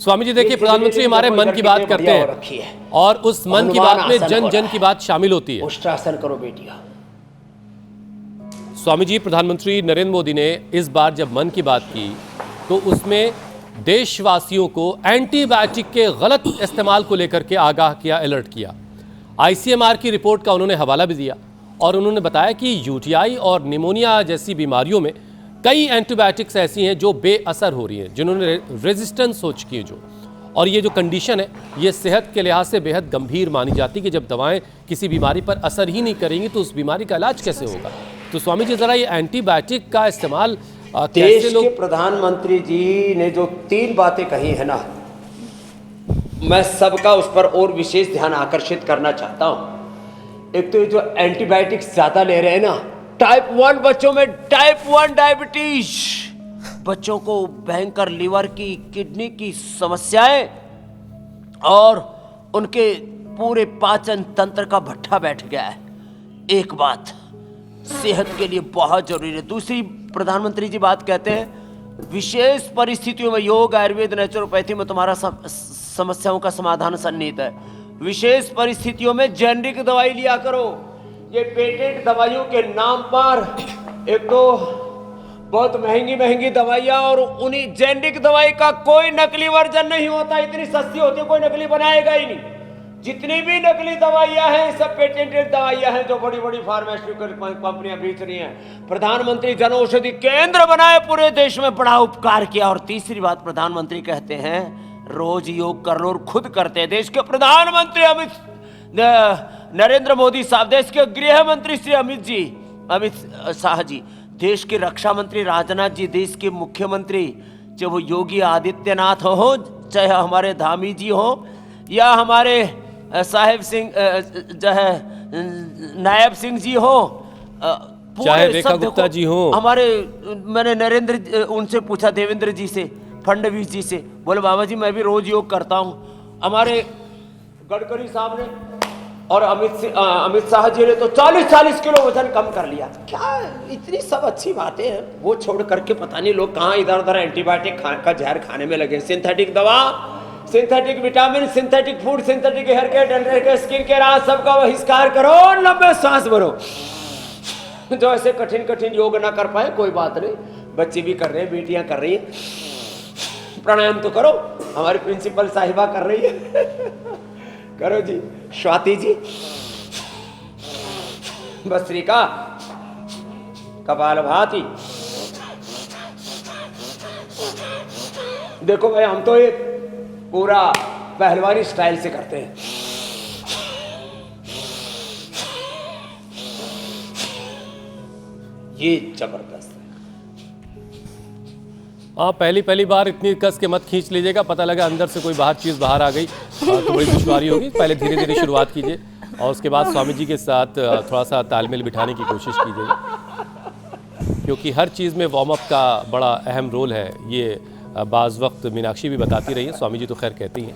स्वामी जी देखिए, प्रधानमंत्री हमारे मन की बात करते हैं और उस मन की बात में जन जन की बात शामिल होती है। उष्ट्रासन करो बेटिया। स्वामी जी, प्रधानमंत्री नरेंद्र मोदी ने इस बार जब मन की बात की तो उसमें देशवासियों को एंटीबायोटिक के गलत इस्तेमाल को लेकर के आगाह किया, अलर्ट किया। आईसीएमआर की रिपोर्ट का उन्होंने हवाला भी दिया और उन्होंने बताया कि यूटीआई और निमोनिया जैसी बीमारियों में कई एंटीबायोटिक्स ऐसी हैं जो बेअसर हो रही हैं, जिन्होंने रेजिस्टेंस हो चुकी है जो, और ये जो कंडीशन है ये सेहत के लिहाज से बेहद गंभीर मानी जाती है कि जब दवाएं किसी बीमारी पर असर ही नहीं करेंगी तो उस बीमारी का इलाज कैसे होगा। तो स्वामी जी जरा ये एंटीबायोटिक का इस्तेमाल देश के प्रधानमंत्री जी ने जो 3 बातें कही है ना, मैं सबका उस पर और विशेष ध्यान आकर्षित करना चाहता हूं। एक तो ये जो एंटीबायोटिक्स ज्यादा ले रहे हैं ना, टाइप 1 बच्चों में टाइप 1 डायबिटीज, बच्चों को भयंकर लीवर की, किडनी की समस्याएं और उनके पूरे पाचन तंत्र का भट्ठा बैठ गया है। एक बात सेहत के लिए बहुत जरूरी है। दूसरी, प्रधानमंत्री जी बात कहते हैं विशेष परिस्थितियों में योग, आयुर्वेद, नेचुरोपैथी में तुम्हारा समस्याओं का समाधान सन्निहित है। विशेष परिस्थितियों में जेनरिक दवाई लिया करो। ये पेटेंट दवाइयों के नाम पर एक तो बहुत महंगी महंगी दवाइयां, और उन्हीं जेनरिक दवाई का कोई नकली वर्जन नहीं होता, इतनी सस्ती होती है कोई नकली बनाएगा ही नहीं। जितनी भी नकली दवाइयां हैं सब पेटेंटेड दवाइयां हैं जो बड़ी बड़ी फार्मास्यूटिकल कंपनियां बेच रही हैं। प्रधानमंत्री जन औषधि केंद्र बनाए, पूरे देश में बड़ा उपकार किया। और तीसरी बात, प्रधानमंत्री कहते हैं रोज योग कर लो, और खुद करते हैं। देश के प्रधानमंत्री नरेंद्र मोदी साहब, देश के गृह मंत्री श्री अमित शाह जी, देश के रक्षा मंत्री राजनाथ जी, देश के मुख्यमंत्री चाहे वो योगी आदित्यनाथ हो, चाहे हमारे धामी जी हो, या हमारे साहेब सिंह जो है नायब सिंह जी हो, चाहे रेखा गुप्ता जी हो, हमारे, मैंने उनसे पूछा, देवेंद्र जी से, फडणवीस जी से, बोले बाबा जी मैं भी रोज योग करता हूं। हमारे गडकरी साहब ने और अमित शाह जी ने तो 40-40 किलो वजन कम कर लिया। क्या इतनी सब अच्छी बातें हैं, वो छोड़ करके पता नहीं लोग कहाँ इधर उधर एंटीबायोटिक का जहर खाने में लगे। सिंथेटिक दवा, synthetic vitamin, synthetic food, synthetic hair care, dental care, skin care, आज सबका बहिष्कार करो, लंबे सांस भरो। जो ऐसे कठिन कठिन योग ना कर पाए कोई बात नहीं, बच्चे भी कर रहे हैं, बेटियां कर रही हैं, प्राणायाम तो करो, हमारी प्रिंसिपल साहिबा कर रही है करो जी, स्वाति जी, भस्त्रिका, कपालभाति। देखो भाई, हम तो एक पूरा पहलवानी स्टाइल से करते हैं। ये जबरदस्त है। हाँ, पहली बार इतनी कस के मत खींच लीजिएगा, पता लगा अंदर से कोई बाहर बाहर आ गई तो बड़ी दुश्वारी होगी। पहले धीरे धीरे शुरुआत कीजिए और उसके बाद स्वामी जी के साथ थोड़ा सा तालमेल बिठाने की कोशिश कीजिए, क्योंकि हर चीज़ में वार्म अप का बड़ा अहम रोल है। ये बाज़ वक्त मीनाक्षी भी बताती रही है, स्वामी जी तो खैर कहती हैं।